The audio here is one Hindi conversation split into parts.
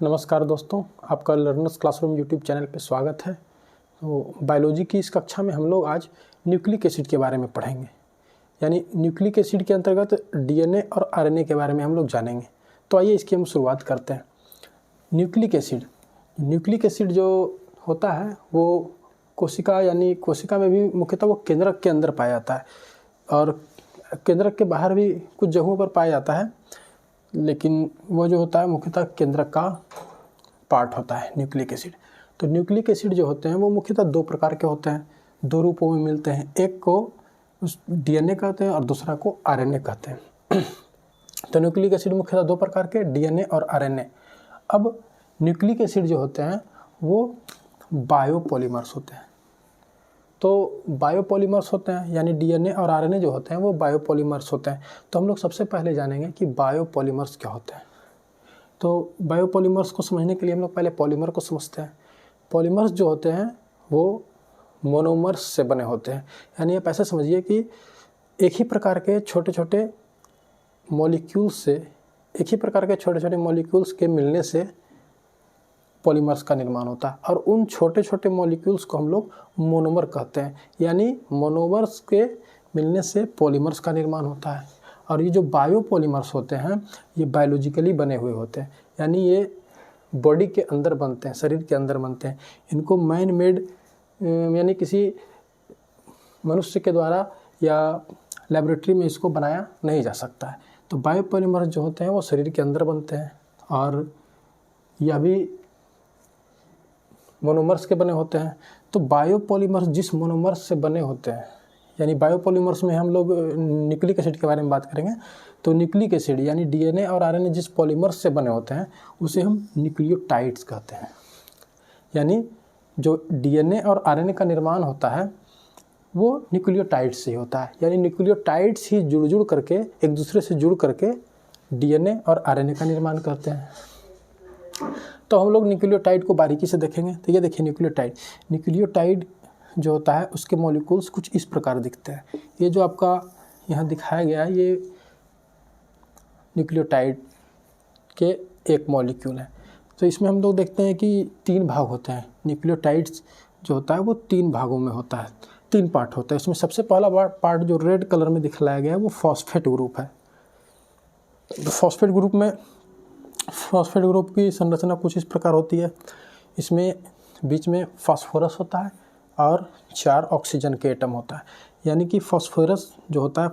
नमस्कार दोस्तों, आपका लर्नर्स क्लासरूम यूट्यूब चैनल पे स्वागत है। तो बायोलॉजी की इस कक्षा में हम लोग आज न्यूक्लिक एसिड के बारे में पढ़ेंगे। यानी न्यूक्लिक एसिड के अंतर्गत डीएनए और आरएनए के बारे में हम लोग जानेंगे। तो आइए इसकी हम शुरुआत करते हैं। न्यूक्लिक एसिड जो होता है वो कोशिका में भी मुख्यतः वो केंद्रक के अंदर पाया जाता है और केंद्रक के बाहर भी कुछ जगहों पर पाया जाता है, लेकिन वो जो होता है मुख्यतः केंद्रक का पार्ट होता है न्यूक्लिक एसिड। तो न्यूक्लिक एसिड जो होते हैं वो मुख्यतः दो प्रकार के होते हैं, दो रूपों में मिलते हैं। एक को डीएनए कहते हैं और दूसरा को आरएनए कहते हैं। तो न्यूक्लिक एसिड मुख्यतः दो प्रकार के, डीएनए और आरएनए। अब न्यूक्लिक एसिड जो होते हैं वो बायोपॉलीमर्स होते हैं। तो बायोपॉलीमर्स होते हैं यानी डीएनए और आरएनए जो होते हैं वो बायोपॉलीमर्स होते हैं। तो हम लोग सबसे पहले जानेंगे कि बायोपॉलीमर्स क्या होते हैं। तो बायोपॉलीमर्स को समझने के लिए हम लोग पहले पॉलीमर को समझते हैं। पॉलीमर्स जो होते हैं वो मोनोमर्स से बने होते हैं। यानी आप ऐसे समझिए कि एक ही प्रकार के छोटे छोटे मॉलिक्यूल्स के मिलने से पॉलीमर्स का निर्माण होता है और उन छोटे छोटे मॉलिक्यूल्स को हम लोग मोनोमर कहते हैं। यानी मोनोमर्स के मिलने से पॉलीमर्स का निर्माण होता है। और ये जो बायोपॉलीमर्स होते हैं ये बायोलॉजिकली बने हुए होते हैं, यानी ये बॉडी के अंदर बनते हैं, शरीर के अंदर बनते हैं। इनको मैन मेड यानी किसी मनुष्य के द्वारा या लेबोरेटरी में इसको बनाया नहीं जा सकता है। तो बायोपॉलीमर्स जो होते हैं वो शरीर के अंदर बनते हैं और यह भी मोनोमर्स के बने होते हैं। तो बायोपॉलीमर्स जिस मोनोमर्स से बने होते हैं, यानी बायोपॉलीमर्स में हम लोग न्यूक्लिक एसिड के बारे में बात करेंगे। तो न्यूक्लिक एसिड यानी डीएनए और आरएनए जिस पॉलीमर्स से बने होते हैं उसे हम न्यूक्लियोटाइड्स कहते हैं। यानी जो डीएनए और आरएनए का निर्माण होता है वो न्यूक्लियोटाइड्स से ही होता है। यानी न्यूक्लियोटाइड्स ही जुड़ करके एक दूसरे से जुड़ करके डीएनए और आरएनए का निर्माण करते हैं। तो हम लोग न्यूक्लियोटाइड को बारीकी से देखेंगे। तो ये देखिए न्यूक्लियोटाइड जो होता है उसके मॉलिक्यूल्स कुछ इस प्रकार दिखते हैं। ये जो आपका यहाँ दिखाया गया है ये न्यूक्लियोटाइड के एक मॉलिक्यूल है। तो इसमें हम लोग देखते हैं कि तीन भाग होते हैं। न्यूक्लियोटाइड्स जो होता है वो तीन भागों में होता है, तीन पार्ट होता है। इसमें सबसे पहला पार्ट जो रेड कलर में दिखलाया गया है वो फॉस्फेट ग्रुप है। तो फॉस्फेट ग्रुप की संरचना कुछ इस प्रकार होती है। इसमें बीच में फास्फोरस होता है और 4 ऑक्सीजन के एटम होता है। यानी कि फास्फोरस जो होता है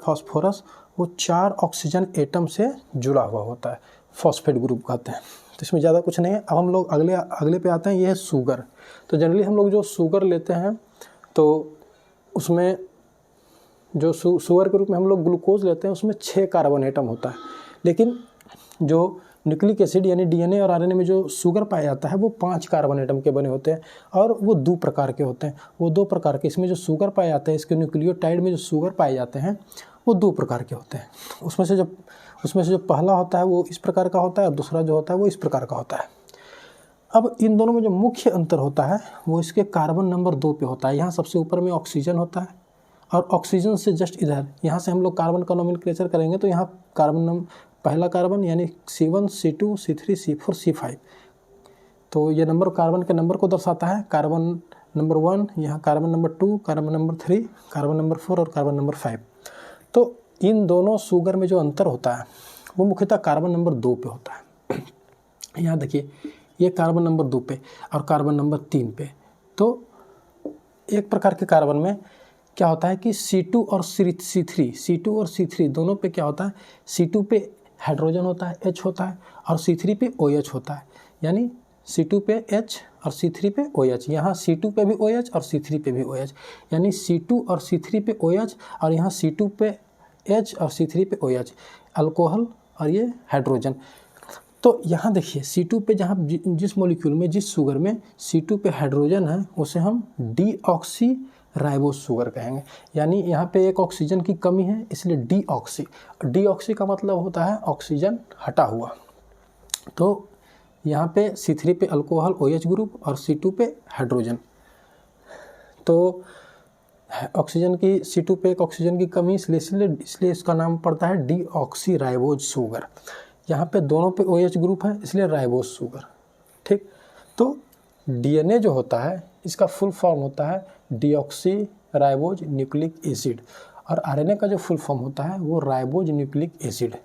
वो 4 ऑक्सीजन एटम से जुड़ा हुआ होता है, फॉस्फेट ग्रुप कहते हैं। तो इसमें ज़्यादा कुछ नहीं है। अब हम लोग अगले पे आते हैं, ये है शुगर। तो जनरली हम लोग जो शुगर लेते हैं तो उसमें जो शुगर के रूप में हम लोग ग्लूकोज लेते हैं उसमें 6 कार्बन एटम होता है। लेकिन जो न्यूक्लिक एसिड यानी डीएनए और आरएनए में जो शुगर पाया जाता है वो 5 कार्बन एटम के बने होते हैं और वो 2 प्रकार के होते हैं। वो 2 प्रकार के, इसमें जो शुगर पाया जाता है, इसके न्यूक्लियोटाइड में जो शुगर पाए जाते हैं वो 2 प्रकार के होते हैं। उसमें से जो पहला होता है वो इस प्रकार का होता है और दूसरा जो होता है वो इस प्रकार का होता है। अब इन दोनों में जो मुख्य अंतर होता है वो इसके कार्बन नंबर 2 पे होता है। यहाँ सबसे ऊपर में ऑक्सीजन होता है और ऑक्सीजन से जस्ट इधर यहाँ से हम लोग कार्बन का नोमेनक्लेचर करेंगे तो यहाँ पहला कार्बन यानी C1 C2 C3 C4 C5। तो ये नंबर कार्बन के नंबर को दर्शाता है। कार्बन नंबर 1, यहाँ carbon number 2, carbon number 3, carbon number 4 और कार्बन नंबर 5। तो इन दोनों शुगर में जो अंतर होता है वो मुख्यतः कार्बन नंबर 2 पे होता है। यहाँ देखिए ये कार्बन नंबर 2 पे और कार्बन नंबर 3 पे। तो एक प्रकार के कार्बन में क्या होता है कि C2 और C3 दोनों पे क्या होता है, C2 पे हाइड्रोजन होता है, H होता है, और C3 पे OH होता है। यानी C2 पे H और C3 पे OH। यहाँ C2 पे भी OH और C3 पे भी OH। यानी C2 और C3 पे OH और यहाँ C2 पे H और C3 पे OH, अल्कोहल और ये हाइड्रोजन। तो यहाँ देखिए C2 पे जहाँ जिस मॉलिक्यूल में जिस शुगर में C2 पे हाइड्रोजन है उसे हम डीऑक्सी राइबोस शुगर कहेंगे। यानी यहाँ पे एक ऑक्सीजन की कमी है इसलिए डीऑक्सी का मतलब होता है ऑक्सीजन हटा हुआ। तो यहाँ पे C3 पे अल्कोहल OH ग्रुप और C2 पे हाइड्रोजन। तो ऑक्सीजन की C2 पे एक ऑक्सीजन की कमी इसलिए इसका नाम पड़ता है डीऑक्सी राइबोस शुगर। यहाँ पे दोनों पे OH ग्रुप है इसलिए राइबोस शुगर। तो डीएनए जो होता है इसका फुल फॉर्म होता है डीऑक्सी राइबोज न्यूक्लिक एसिड, और आरएनए का जो फुल फॉर्म होता है वो राइबोज न्यूक्लिक एसिड।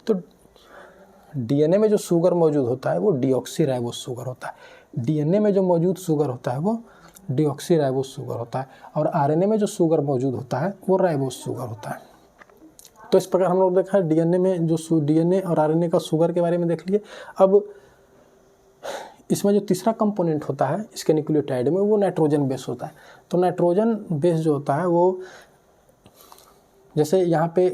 तो डीएनए में जो शुगर मौजूद होता है वो डीऑक्सी राइबोज शुगर होता है। डीएनए में जो मौजूद शुगर होता है वो डीऑक्सी राइबोज शुगर होता है, और आरएनए में जो शुगर मौजूद होता है वो राइबोज शुगर होता है। तो इस प्रकार हम लोग देखा है डीएनए में जो डीएनए और आरएनए का शुगर के बारे में देख लिए। अब इसमें जो तीसरा कंपोनेंट होता है इसके न्यूक्लियोटाइड में वो नाइट्रोजन बेस होता है। तो नाइट्रोजन बेस जो होता है वो, जैसे यहाँ पे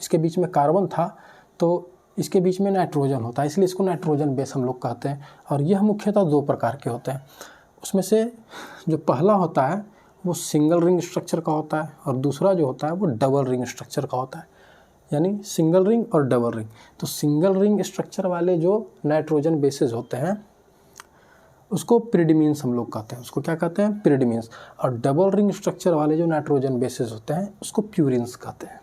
इसके बीच में कार्बन था तो इसके बीच में नाइट्रोजन होता है, इसलिए इसको नाइट्रोजन बेस हम लोग कहते हैं। और यह मुख्यतः दो प्रकार के होते हैं। उसमें से जो पहला होता है वो सिंगल रिंग स्ट्रक्चर का होता है, और दूसरा जो होता है वो डबल रिंग स्ट्रक्चर का होता है, यानी सिंगल रिंग और डबल रिंग। तो सिंगल रिंग स्ट्रक्चर वाले जो नाइट्रोजन बेसेस होते हैं उसको पिरिडीमीन्स हम लोग कहते हैं, उसको क्या कहते हैं, पिरिडीमीन्स। और डबल रिंग स्ट्रक्चर वाले जो नाइट्रोजन बेसेस होते हैं उसको प्यूरिन्स कहते हैं।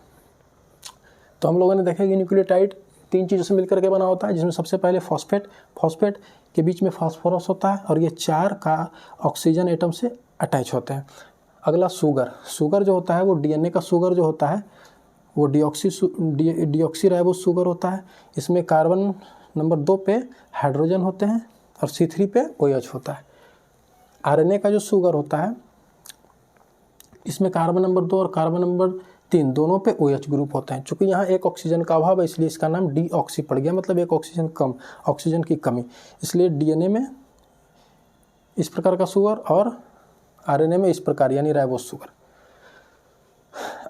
तो हम लोगों ने देखा कि न्यूक्लियोटाइड 3 चीज़ों से मिलकर के बना होता है, जिसमें सबसे पहले फॉस्फेट के बीच में फास्फोरस होता है, और ये 4 का ऑक्सीजन एटम से अटैच होते हैं। अगला शुगर जो होता है वो डीएनए का शुगर जो होता है वो डीऑक्सी राइबोज शुगर होता है। इसमें कार्बन नंबर 2 पे हाइड्रोजन होते हैं और C3 पे OH होता है। आरएनए का जो शुगर होता है इसमें कार्बन नंबर 2 और कार्बन नंबर 3 दोनों पे OH ग्रुप होते हैं। चूँकि यहाँ एक ऑक्सीजन का अभाव है इसलिए इसका नाम डीऑक्सी पड़ गया, मतलब एक ऑक्सीजन की कमी। इसलिए डीएनए में इस प्रकार का शुगर और आरएनए में इस प्रकार, यानी राइबोज शुगर।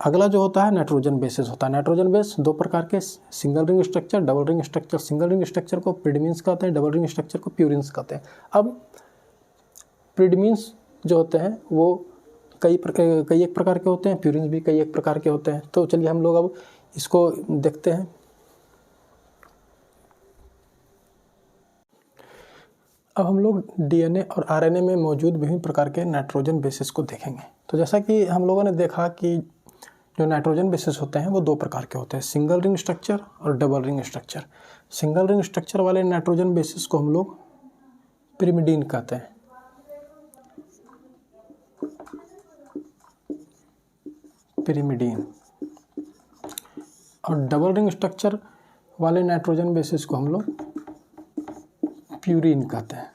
अगला जो होता है नाइट्रोजन बेसेस होता है। नाइट्रोजन बेस 2 प्रकार के, single ring structure, double ring structure. Single ring structure को पिरिडीमीन्स कहते हैं, डबल रिंग स्ट्रक्चर को प्यूरिन्स कहते हैं। अब पिरिडीमीन्स जो होते हैं वो कई एक प्रकार के होते हैं, प्यूरिन्स भी कई एक प्रकार के होते हैं। तो चलिए हम लोग अब इसको देखते हैं। अब हम लोग डीएनए और आरएनए में मौजूद विभिन्न प्रकार के नाइट्रोजन बेसेस को देखेंगे। तो जैसा कि हम लोगों ने देखा कि जो नाइट्रोजन बेसेस होते हैं वो 2 प्रकार के होते हैं, सिंगल रिंग स्ट्रक्चर और double ring structure. Single ring structure वाले नाइट्रोजन बेसेस को हम लोग पिरिमिडीन कहते हैं। पिरिमिडीन। और डबल रिंग स्ट्रक्चर वाले नाइट्रोजन बेसेस को हम लोग प्यूरिन कहते हैं।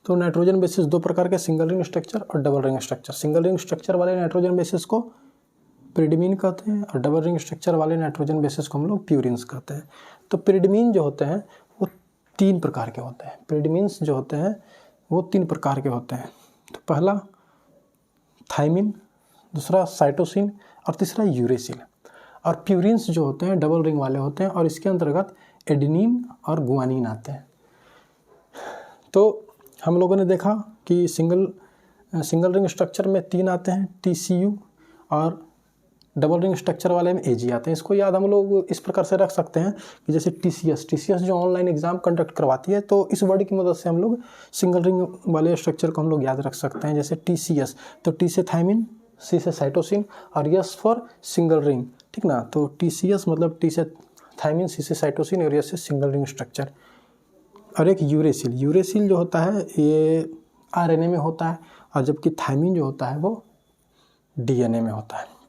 तो नाइट्रोजन बेसिस 2 प्रकार के, सिंगल रिंग स्ट्रक्चर और double ring structure. Single ring structure वाले नाइट्रोजन बेसिस को पिरिडीमीन कहते हैं, और डबल रिंग स्ट्रक्चर वाले नाइट्रोजन बेसिस को हम लोग प्यूरिन्स कहते हैं। तो पिरिडीमीन जो होते हैं वो 3 प्रकार के होते हैं। पिरिडीमीन्स जो होते हैं वो 3 प्रकार के होते हैं। तो पहला थाइमिन, दूसरा साइटोसिन और तीसरा यूरेसिल। और प्यूरिन्स जो होते हैं डबल रिंग वाले होते हैं, और इसके अंतर्गत एडेनिन और गुआनिन आते हैं। तो हम लोगों ने देखा कि सिंगल रिंग स्ट्रक्चर में 3 आते हैं, TCU, और डबल रिंग स्ट्रक्चर वाले में AG आते हैं। इसको याद हम लोग इस प्रकार से रख सकते हैं कि जैसे TCS जो ऑनलाइन एग्जाम कंडक्ट करवाती है, तो इस वर्ड की मदद से हम लोग सिंगल रिंग वाले स्ट्रक्चर को हम लोग याद रख सकते हैं। जैसे TCS, तो T से थाइमिन, C से साइटोसिन और S फॉर सिंगल रिंग, ठीक ना। तो TCS मतलब T से थाइमिन, C से साइटोसिन और S से सिंगल रिंग स्ट्रक्चर। और एक यूरेसिल जो होता है ये आरएनए में होता है, और जबकि थाइमिन जो होता है वो डीएनए में होता है।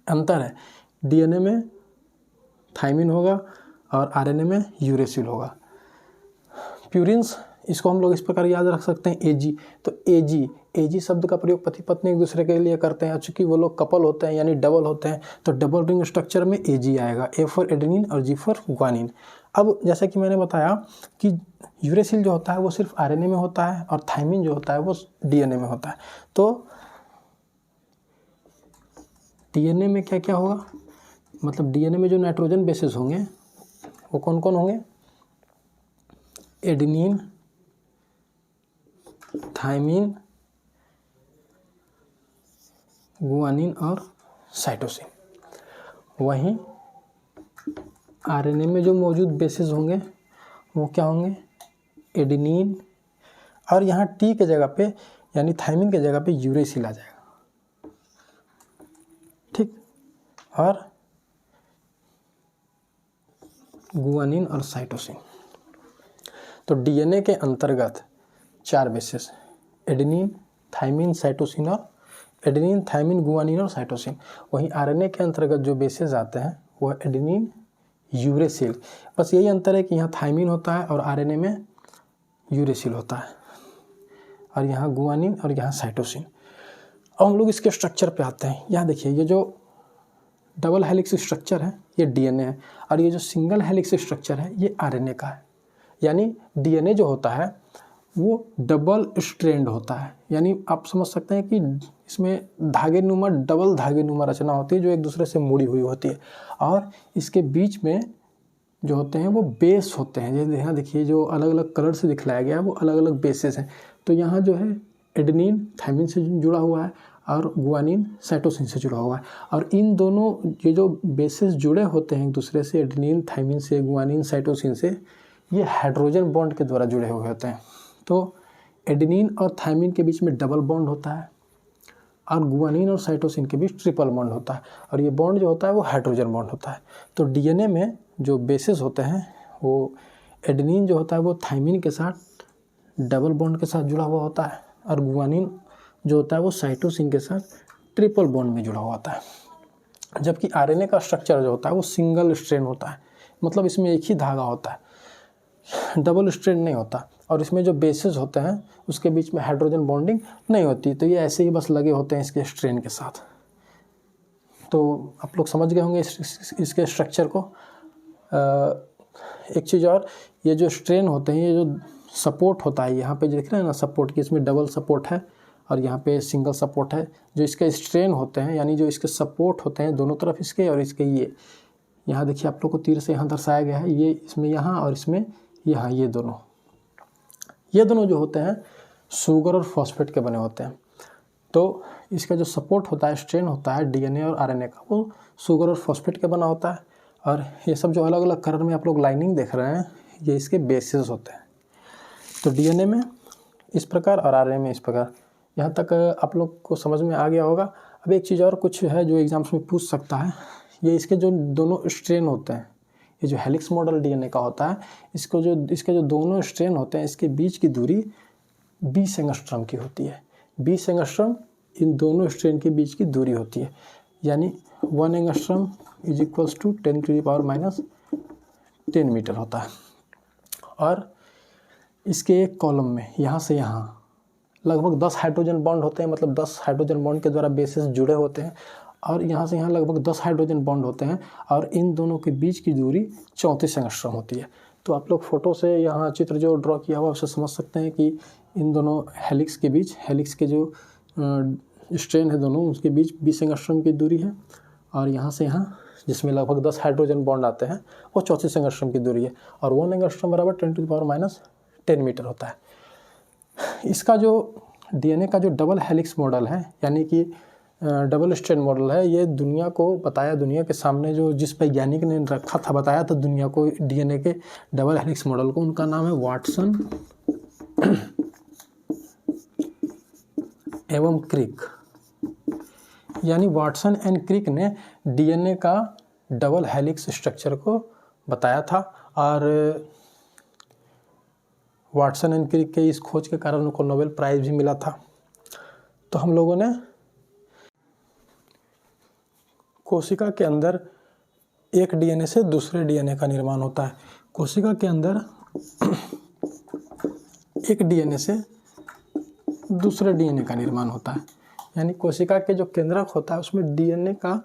अंतर है, डीएनए में थाइमिन होगा और आरएनए में यूरेसिल होगा। प्यूरिन्स, इसको हम लोग इस प्रकार याद रख सकते हैं, AG। तो AG शब्द का प्रयोग पति पत्नी एक दूसरे के लिए करते हैं, चूँकि वो लोग कपल होते हैं यानी डबल होते हैं। तो डबल रिंग स्ट्रक्चर में AG आएगा, A फॉर एडेनिन और G फॉर ग्वानिन। अब जैसा कि मैंने बताया कि यूरेसिल जो होता है वो सिर्फ आरएनए में होता है, और थाइमिन जो होता है वो डीएनए में होता है। तो डीएनए में क्या क्या होगा, मतलब डीएनए में जो नाइट्रोजन बेसेस होंगे वो कौन कौन होंगे, एडेनिन, थाइमिन, गुआनिन और साइटोसिन। वहीं आरएनए में जो मौजूद बेसेस होंगे वो क्या होंगे, एडेनिन, और यहाँ T के जगह पे यानी थाइमिन के जगह पे यूरेसिल आ जाएगा, ठीक। और गुआनिन और साइटोसिन। तो डीएनए के अंतर्गत 4 बेसेस, एडेनिन, थाइमिन, साइटोसिन और एडेनिन, थाइमिन, गुआनिन और साइटोसिन। वहीं आरएनए के अंतर्गत जो बेसेस आते हैं वह एडेनिन, यूरेसिल। बस यही अंतर है कि यहाँ थाइमिन होता है और आरएनए में यूरेसिल होता है, और यहाँ गुआनिन और यहाँ साइटोसिन। अब हम लोग इसके स्ट्रक्चर पे आते हैं। यहाँ देखिए, ये जो डबल हेलिक्स स्ट्रक्चर है ये डीएनए है, और ये जो सिंगल हेलिक्स स्ट्रक्चर है ये आरएनए का है। यानी डीएनए जो होता है वो डबल स्ट्रैंड होता है, यानी आप समझ सकते हैं कि इसमें धागे नुमा, डबल धागे नुमा रचना होती है जो एक दूसरे से मुड़ी हुई होती है, और इसके बीच में जो होते हैं वो बेस होते हैं। जैसे यहाँ देखिए, जो अलग अलग कलर से दिखलाया गया है वो अलग अलग बेसेस हैं। तो यहाँ जो है एडेनिन थाइमिन से जुड़ा हुआ है और गुआनिन साइटोसिन से जुड़ा हुआ है, और इन दोनों ये जो बेसेस जुड़े होते हैं एक दूसरे से, एडेनिन थाइमिन से, गुआनिन साइटोसिन से, ये हाइड्रोजन बॉन्ड के द्वारा जुड़े हुए होते हैं। तो एडेनिन और थाइमिन के बीच में डबल बॉन्ड होता है, और गुआनिन और साइटोसिन के बीच ट्रिपल बॉन्ड होता है, और ये बॉन्ड जो होता है वो हाइड्रोजन बॉन्ड होता है। तो डीएनए में जो बेसेस होते हैं वो एडेनिन जो होता है वो थाइमिन के साथ डबल बॉन्ड के साथ जुड़ा हुआ होता है, और गुआनिन जो होता है वो साइटोसिन के साथ ट्रिपल बॉन्ड में जुड़ा हुआ होता है। जबकि आरएनए का स्ट्रक्चर जो होता है वो सिंगल स्ट्रैंड होता है, मतलब इसमें एक ही धागा होता है, डबल स्ट्रैंड नहीं होता, और इसमें जो बेसेस होते हैं उसके बीच में हाइड्रोजन बॉन्डिंग नहीं होती। तो ये ऐसे ही बस लगे होते हैं इसके स्ट्रैंड के साथ। तो आप लोग समझ गए होंगे इसके स्ट्रक्चर को। एक चीज़ और, ये जो स्ट्रेन होते हैं, ये जो सपोर्ट होता है, यहाँ पे देख रहे हैं ना सपोर्ट की, इसमें डबल सपोर्ट है और यहाँ पे सिंगल सपोर्ट है। जो इसके स्ट्रेन होते हैं, यानी जो इसके सपोर्ट होते हैं दोनों तरफ इसके और इसके, ये यहाँ देखिए आप लोग को तीर से यहाँ दर्शाया गया है, ये इसमें यहाँ और इसमें यहाँ, ये दोनों जो होते हैं शुगर और फॉस्फेट के बने होते हैं। तो इसका जो सपोर्ट होता है, स्ट्रेन होता है डीएनए और आरएनए का, वो शुगर और फॉस्फेट के बना होता है। और ये सब जो अलग अलग कलर में आप लोग लाइनिंग देख रहे हैं, ये इसके बेसिस होते हैं। तो डीएनए में इस प्रकार और आरएनए में इस प्रकार। यहाँ तक आप लोग को समझ में आ गया होगा। अब एक चीज़ और कुछ है जो एग्जाम्स में पूछ सकता है, ये इसके जो दोनों स्ट्रेन होते हैं, ये जो हेलिक्स मॉडल डीएनए का होता है, इसके जो दोनों स्ट्रेन होते हैं, इसके बीच की दूरी 20 एंगस्ट्रॉम की होती है। 20 एंगस्ट्रॉम इन दोनों स्ट्रेन के बीच की दूरी होती है, यानी 1 angstrom is equals to 10⁻⁻10 metre होता है। और इसके एक कॉलम में यहाँ से यहाँ लगभग 10 हाइड्रोजन बॉन्ड होते हैं, मतलब 10 हाइड्रोजन बॉन्ड के द्वारा बेसेस जुड़े होते हैं, और यहाँ से यहाँ लगभग 10 हाइड्रोजन बॉन्ड होते हैं, और इन दोनों के बीच की दूरी 34 एंगस्ट्रॉम होती है। तो आप लोग फोटो से यहाँ चित्र जो ड्रॉ किया हुआ उससे समझ सकते हैं कि इन दोनों हेलिक्स के बीच, हेलिक्स के जो स्ट्रेन है दोनों, उसके बीच 20 एंगस्ट्रॉम की दूरी है, और यहाँ से यहाँ जिसमें लगभग 10 हाइड्रोजन बॉन्ड आते हैं वो 34 एंगस्ट्रॉम की दूरी है, और 1 एंगस्ट्रॉम बराबर 10⁻⁻10 मीटर होता है। इसका जो डीएनए का जो डबल हेलिक्स मॉडल है, यानी कि डबल स्ट्रैंड मॉडल है, ये दुनिया को बताया, दुनिया के सामने जो जिस वैज्ञानिक ने रखा था, बताया था दुनिया को डीएनए के डबल हेलिक्स मॉडल को, उनका नाम है वाटसन एवं क्रिक। यानी वाटसन एंड क्रिक ने डीएनए का डबल हेलिक्स स्ट्रक्चर को बताया था, और वाटसन एंड क्रिक के इस खोज के कारण उनको नोबेल प्राइज़ भी मिला था। तो हम लोगों ने कोशिका के अंदर एक डीएनए से दूसरे डीएनए का निर्माण होता है। कोशिका के अंदर एक डीएनए से दूसरे डीएनए का निर्माण होता है, यानी कोशिका के जो केंद्रक होता है उसमें डीएनए का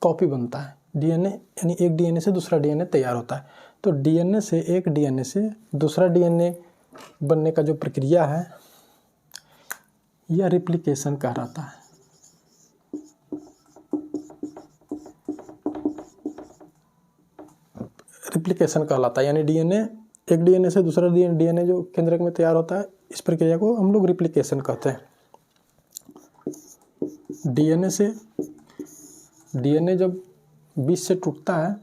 कॉपी बनता है। डीएनए यानी एक डीएनए से दूसरा डीएनए तैयार होता है। तो डीएनए से एक डीएनए से दूसरा डीएनए बनने का जो प्रक्रिया है, यह रिप्लिकेशन कहलाता है। रिप्लिकेशन कहलाता है, यानी डीएनए, एक डीएनए से दूसरा डीएनए जो केंद्रक में तैयार होता है, इस प्रक्रिया को हम लोग रिप्लिकेशन कहते हैं। डीएनए जब बीच से टूटता है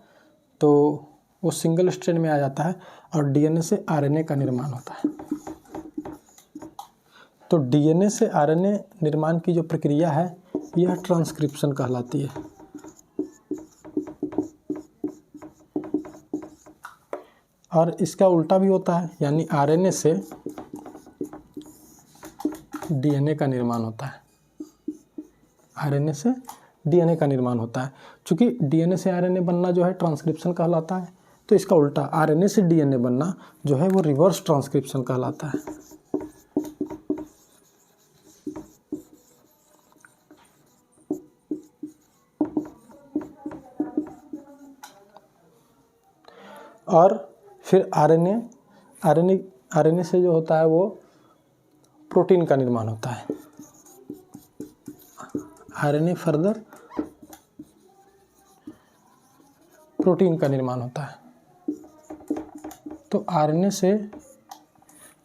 तो वो सिंगल स्ट्रैंड में आ जाता है, और डीएनए से आरएनए का निर्माण होता है। तो डीएनए से आरएनए निर्माण की जो प्रक्रिया है, यह ट्रांसक्रिप्शन कहलाती है। और इसका उल्टा भी होता है, यानी आरएनए से डीएनए का निर्माण होता है। आरएनए से डीएनए का निर्माण होता है। चूँकि डीएनए से आरएनए बनना जो है ट्रांसक्रिप्शन कहलाता है, तो इसका उल्टा आरएनए से डीएनए बनना जो है वो रिवर्स ट्रांसक्रिप्शन कहलाता है। और फिर आरएनए से जो होता है वो प्रोटीन का निर्माण होता है। आरएनए फर्दर प्रोटीन का निर्माण होता है। तो आरएनए से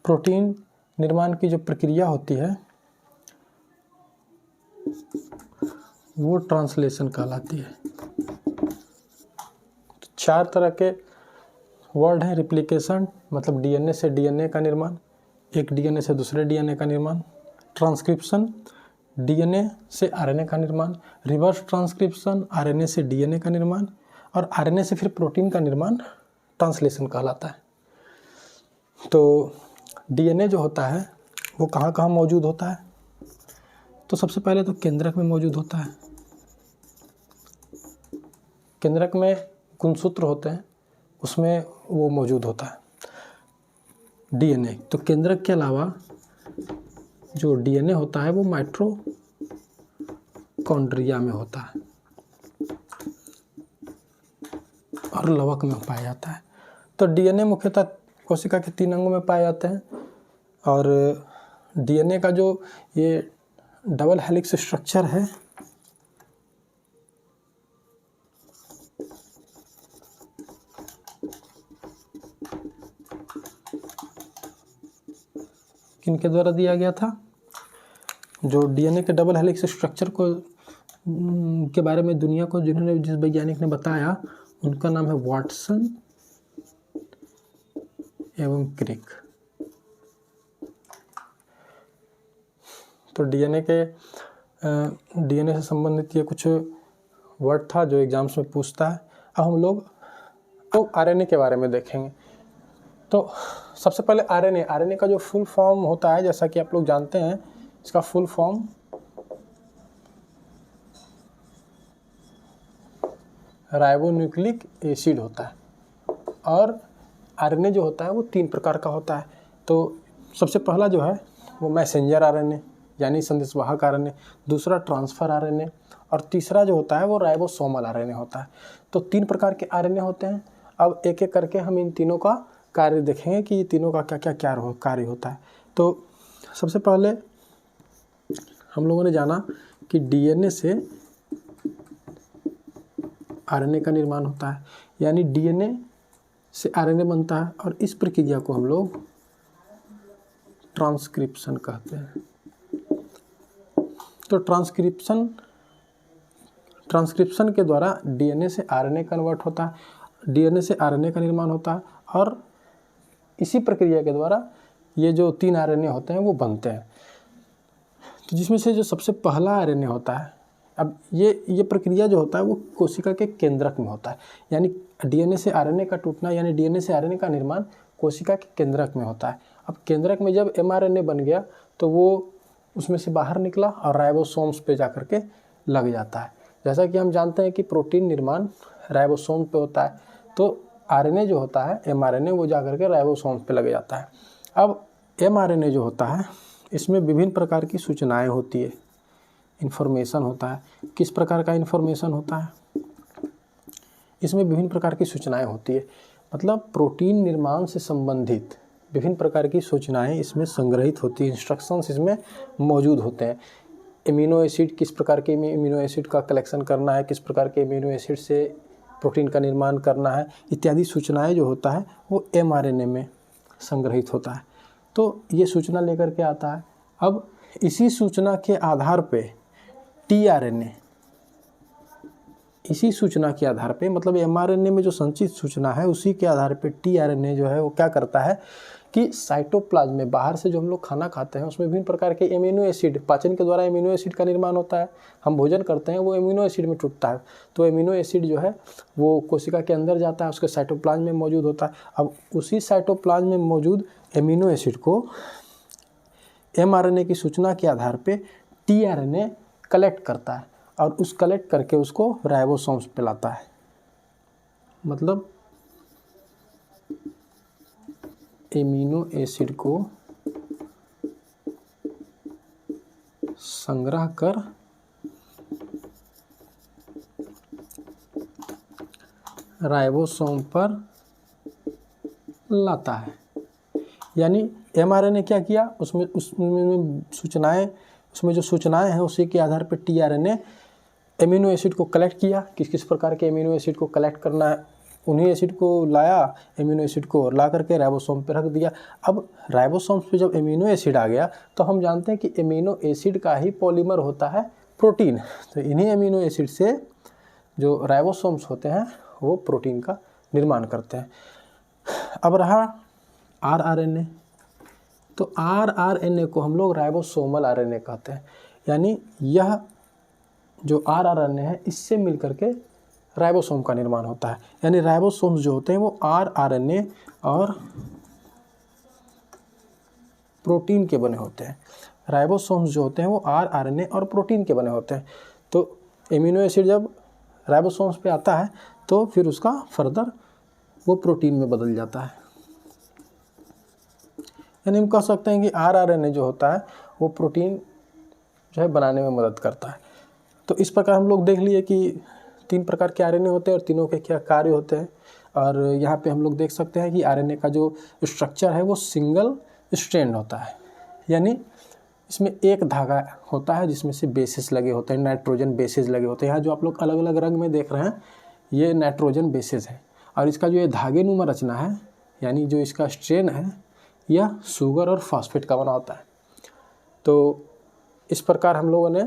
प्रोटीन निर्माण की जो प्रक्रिया होती है वो ट्रांसलेशन कहलाती है। तो 4 तरह के वर्ड हैं। रिप्लिकेशन मतलब डीएनए से डीएनए का निर्माण, एक डीएनए से दूसरे डीएनए का निर्माण। ट्रांसक्रिप्शन डीएनए से आरएनए का निर्माण। रिवर्स ट्रांसक्रिप्शन आरएनए से डीएनए का निर्माण। और आरएनए से फिर प्रोटीन का निर्माण ट्रांसलेशन कहलाता है। तो डीएनए जो होता है वो कहाँ कहाँ मौजूद होता है? तो सबसे पहले तो केंद्रक में मौजूद होता है। केंद्रक में गुणसूत्र होते हैं, उसमें वो मौजूद होता है डीएनए। तो केंद्रक के अलावा जो डीएनए होता है वो माइटोकॉन्ड्रिया में होता है और लवक में पाया जाता है। तो डीएनए मुख्यतः कोशिका के 3 अंगों में पाए जाते हैं। और डीएनए का जो ये डबल हेलिक्स स्ट्रक्चर है किनके द्वारा दिया गया था? जो डीएनए के डबल हेलिक्स स्ट्रक्चर को के बारे में दुनिया को जिस वैज्ञानिक ने बताया उनका नाम है वाटसन एवं क्रिक। तो डीएनए से संबंधित ये कुछ वर्ड था जो एग्जाम्स में पूछता है। अब हम लोग तो आरएनए के बारे में देखेंगे। तो सबसे पहले आरएनए का जो फुल फॉर्म होता है, जैसा कि आप लोग जानते हैं, इसका फुल फॉर्म राइबोन्यूक्लिक एसिड होता है। और आरएनए जो होता है वो 3 प्रकार का होता है। तो सबसे पहला जो है वो मैसेंजर आरएनए यानी संदेशवाहक आरएनए, दूसरा ट्रांसफर आरएनए और तीसरा जो होता है वो राइबोसोमल आरएनए होता है। तो 3 प्रकार के आरएनए होते हैं। अब एक एक करके हम इन तीनों का कार्य देखेंगे कि ये तीनों का क्या क्या कार्य होता है। तो सबसे पहले हम लोगों ने जाना कि डीएनए से आरएनए का निर्माण होता है, यानी डीएनए से आरएनए बनता है और इस प्रक्रिया को हम लोग ट्रांसक्रिप्शन कहते हैं। तो ट्रांसक्रिप्शन के द्वारा डीएनए से आरएनए कन्वर्ट होता है, डीएनए से आरएनए का निर्माण होता है और इसी प्रक्रिया के द्वारा ये जो 3 आरएनए होते हैं वो बनते हैं। तो जिसमें से जो सबसे पहला आरएनए होता है, अब ये प्रक्रिया जो होता है वो कोशिका के केंद्रक में होता है। यानी डीएनए से आरएनए का टूटना यानी डीएनए से आरएनए का निर्माण कोशिका के केंद्रक में होता है। अब केंद्रक में जब एमआरएनए बन गया तो वो उसमें से बाहर निकला और राइबोसोम्स पे जा कर के लग जाता है। जैसा कि हम जानते हैं कि प्रोटीन निर्माण राइबोसोम पे होता है, तो आरएनए जो होता है एमआरएनए वो जा कर के राइबोसोम्स पे लग जाता है। अब एमआरएनए जो होता है इसमें विभिन्न प्रकार की सूचनाएं होती है, इन्फॉर्मेशन होता है। किस प्रकार का इन्फॉर्मेशन होता है? इसमें विभिन्न प्रकार की सूचनाएं होती है, मतलब प्रोटीन निर्माण से संबंधित विभिन्न प्रकार की सूचनाएं इसमें संग्रहित होती है, इंस्ट्रक्शंस इसमें मौजूद होते हैं। एमिनो एसिड, किस प्रकार के एमिनो एसिड का कलेक्शन करना है, किस प्रकार के एमिनो एसिड से प्रोटीन का निर्माण करना है, इत्यादि सूचनाएं जो होता है वो एमआरएनए में संग्रहित होता है। तो ये सूचना लेकर के आता है। अब इसी सूचना के आधार पे टीआरएनए, इसी सूचना के आधार पे मतलब एमआरएनए में जो संचित सूचना है उसी के आधार पे टीआरएनए जो है वो क्या करता है कि साइटोप्लाज्म में बाहर से जो हम लोग खाना खाते हैं उसमें विभिन्न प्रकार के एमिनो एसिड, पाचन के द्वारा एमिनो एसिड का निर्माण होता है। हम भोजन करते हैं वो एमिनो एसिड में टूटता है, तो एमिनो एसिड जो है वो कोशिका के अंदर जाता है, उसके साइटोप्लाज्म में मौजूद होता है। अब उसी साइटोप्लाज्म में मौजूद एमिनो एसिड को mRNA की सूचना के आधार पे tRNA कलेक्ट करता है और उस कलेक्ट करके उसको राइबोसोम्स पे लाता है। मतलब एमिनो एसिड को संग्रह कर राइबोसोम पर लाता है। यानी mRNA क्या किया, उसमें जो सूचनाएं हैं उसी के आधार पर tRNA एमिनो एसिड को कलेक्ट किया, किस किस प्रकार के एमिनो एसिड को कलेक्ट करना है, उन्हीं एसिड को लाया, एमिनो एसिड को ला करके राइबोसोम पे रख दिया। अब राइबोसोम्स पे जब एमिनो एसिड आ गया तो हम जानते हैं कि एमिनो एसिड का ही पॉलीमर होता है प्रोटीन, तो इन्हीं एमिनो एसिड से जो राइबोसोम्स होते हैं वो प्रोटीन का निर्माण करते हैं। अब रहा rRNA, तो rRNA को हम लोग राइबोसोमल RNA कहते हैं। यानी यह जो rRNA है इससे मिलकर के राइबोसोम का निर्माण होता है। यानी राइबोसोम्स जो होते हैं वो rRNA और प्रोटीन के बने होते हैं। राइबोसोम्स जो होते हैं वो rRNA और प्रोटीन के बने होते हैं। तो एमिनो एसिड जब राइबोसोम्स पे आता है तो फिर उसका फर्दर वो प्रोटीन में बदल जाता है। यानी हम कह सकते हैं कि rRNA जो होता है वो प्रोटीन जो है बनाने में मदद करता है। तो इस प्रकार हम लोग देख लिए कि 3 प्रकार के RNA होते हैं और तीनों के क्या कार्य होते हैं। और यहाँ पे हम लोग देख सकते हैं कि RNA का जो स्ट्रक्चर है वो सिंगल स्ट्रैंड होता है। यानी इसमें एक धागा होता है जिसमें से बेसेस लगे होते हैं, नाइट्रोजन बेसेस लगे होते हैं। यहाँ जो आप लोग अलग अलग रंग में देख रहे हैं ये नाइट्रोजन बेसेस है। और इसका जो ये धागे नुमा रचना है यानी जो इसका स्ट्रेन है यह शुगर और फॉस्फेट का बना होता है। तो इस प्रकार हम लोगों ने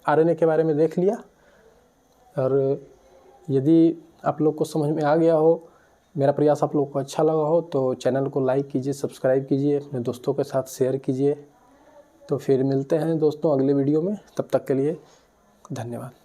RNA के बारे में देख लिया। और यदि आप लोग को समझ में आ गया हो, मेरा प्रयास आप लोग को अच्छा लगा हो तो चैनल को लाइक कीजिए, सब्सक्राइब कीजिए, अपने दोस्तों के साथ शेयर कीजिए। तो फिर मिलते हैं दोस्तों अगले वीडियो में, तब तक के लिए धन्यवाद।